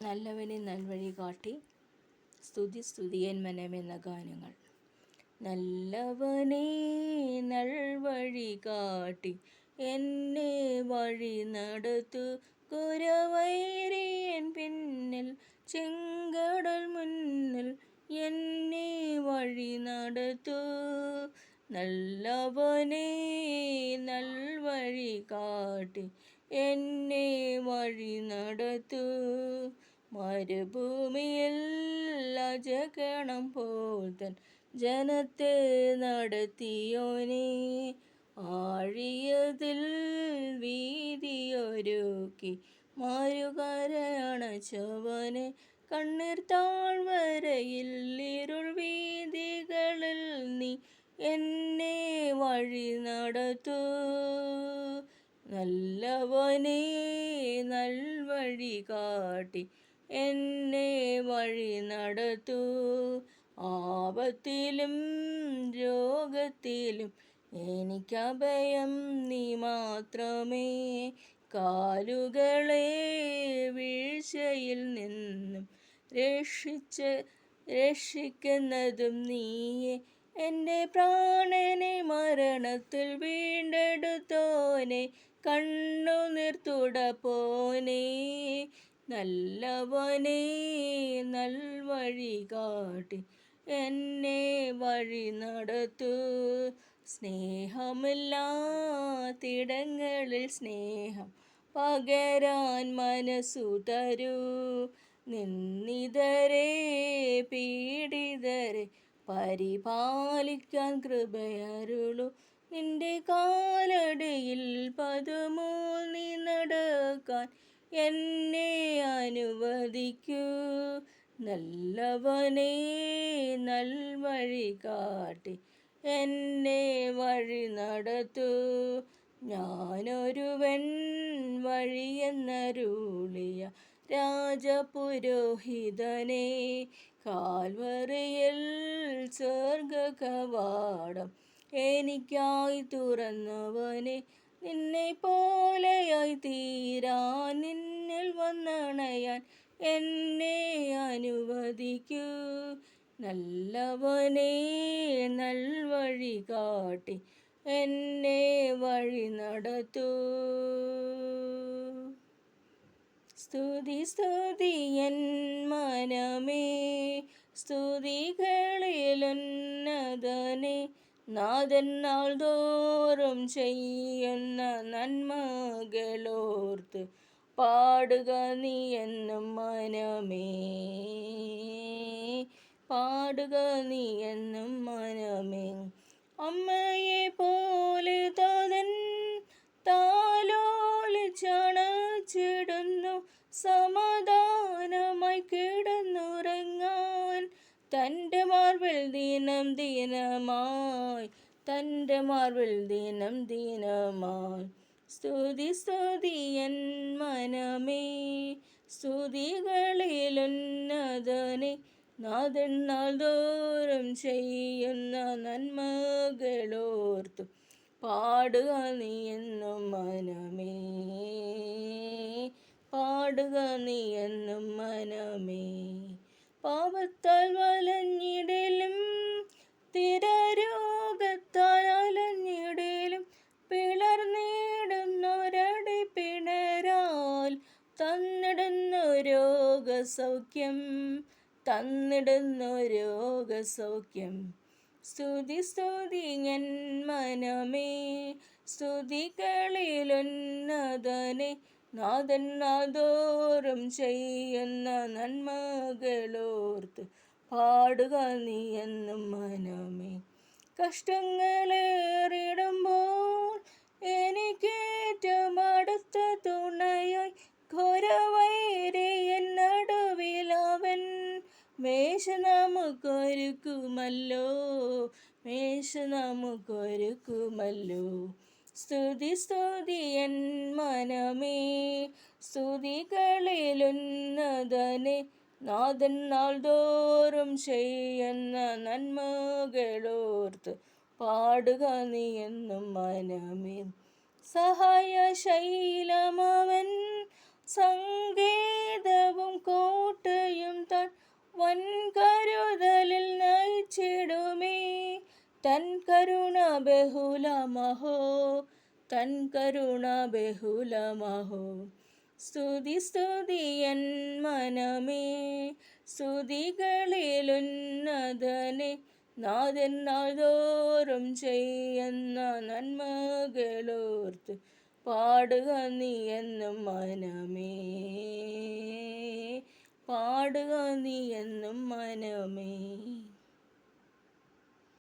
നല്ലവനെ നൽവഴി കാട്ടി സ്തുതി സ്തുതിയൻ മനമെന്ന ഗാനങ്ങൾ. നല്ലവനെ നൽവഴി കാട്ടി എന്നെ വഴി നടത്തു, കുരവൈരിയൻ പിന്നിൽ ചെങ്കടൽ മുന്നിൽ എന്നെ വഴി നടത്തു. നല്ലവനെ നൽവഴി കാട്ടി എന്നെ വഴി നടത്തു. മരുഭൂമിയിൽ അജഗണം പോൽ തൻ ജനത്തെ നടത്തിയോനെ, ആഴിയതിൽ വീതിയൊരുക്കി മറുകരയണച്ചവനെ, കണ്ണീർ താഴ്വരയിൽ ഇരുൾ വീതികളിൽ നീ എന്നെ വഴി നടത്തു. നല്ലവനെ നൽവഴി കാട്ടി എന്നെ വഴി നടത്തു. ആപത്തിലും രോഗത്തിലും എനിക്കഭയം നീ മാത്രമേ, കാലുകളെ വീഴ്ചയിൽ നിന്നും രക്ഷിക്കുന്നതും നീയെ. എൻ്റെ പ്രാണനെ മരണത്തിൽ വീണ്ടെടുത്തോനെ, കണ്ണുനീർ തുടപ്പോനെ. നല്ലവനെ നൽവഴി കാട്ടി എന്നെ വഴി നടത്തു. സ്നേഹമില്ലാത്തിടങ്ങളിൽ സ്നേഹം പകരാൻ മനസ്സു തരൂ. നിന്ദിതരെ പീഡിതരെ പരിപാലിക്കാൻ കൃപയരുളു. നിന്റെ കാലടിയിൽ പദമൂന്നി നടക്കാൻ എന്നെ അനുവദിക്കൂ. നല്ലവനെ നൽവഴി കാട്ടി എന്നെ വഴി നടത്തു. ഞാനൊരുവൻ വഴിയെന്നരുളിയ രാജപുരോഹിതനെ, കാൽവറിയിൽ സ്വർഗകവാടം എനിക്കായി തുറന്നവനെ, നിന്നെ പോലെയായി തീരാൻ നിന്നിൽ വന്നണയാൻ എന്നെ അനുവദിക്കൂ. നല്ലവനെ നൽവഴി കാട്ടി എന്നെ വഴി നടത്തു. സ്തുതി സ്തുതിയൻ മനമേ, സ്തുതികളിലുന്നതനെ, നാഥൻ നാൾതോറും ചെയ്യുന്ന നന്മകളോർത്ത് പാടുക നീ എന്നും മനമേ. പാടുക നീ എന്നും മനമേ. അമ്മയെ പോലെ താതൻ താലോലിച്ചണച്ചിടുന്നു, സമാധാനമായി കിടന്നുറങ്ങാൻ തൻ്റെ മാർവിൽ ദിനം ദിനമായി, തൻ്റെ മാർവിൽ ദിനം ദിനമായി. സ്തുതി സ്തുതിയൻ മനമേ, സ്തുതികളിലുന്നതനെ, നാഥൻ നാൾതോറും ചെയ്യുന്ന നന്മകളോർത്തു പാടുക നീ എന്നും മനമേ. പാടുക നീ എന്നും മനമേ. പാപത്താൽ വലഞ്ഞിടലും തിരരോഗത്താൽ അലഞ്ഞിടലും പിളർന്നിടുന്നൊരടി പിണരാൽ തന്നിടുന്നു രോഗസൗഖ്യം, തന്നിടുന്നു രോഗസൗഖ്യം. സ്തുതി സ്തുതിയൻ മനമേ, സ്തുതികളിലുന്നതനെ, നാഥൻ നാൾതോറും ചെയ്യുന്ന നന്മകളോർത്ത് പാടുക നീ എന്നും മനമേ. കഷ്ടങ്ങളേറിടുമ്പോൾ എനിക്കേറ്റവും അടുത്ത തുണയായി ഘോരവൈരിയൻ നടുവിലവൻ മേശ നമുക്കൊരുക്കുമല്ലോ, മേശ നമുക്കൊരുക്കുമല്ലോ. സ്തുതി സ്തുതിയൻ മനമേ, സ്തുതികളിലുന്നതനെ, നാഥൻ നാൾതോറും ചെയ്യുന്ന നന്മകളോർത്ത് പാടുക നീ എന്നും മനമേ. സഹായശൈലമവൻ, സങ്കേതവും ബഹുലമഹോ തൻ കരുണ ബഹുലമഹോ. സ്തുതി സ്തുതി എൻ മനമേ, സ്തുതികളിലുന്നതനെ, നാഥൻ നാൾതോറും ചെയ്യുന്ന നന്മകളോർത്ത് പാടുക നീ എന്നും മനമേ, പാടുക നീ എന്നും മനമേ.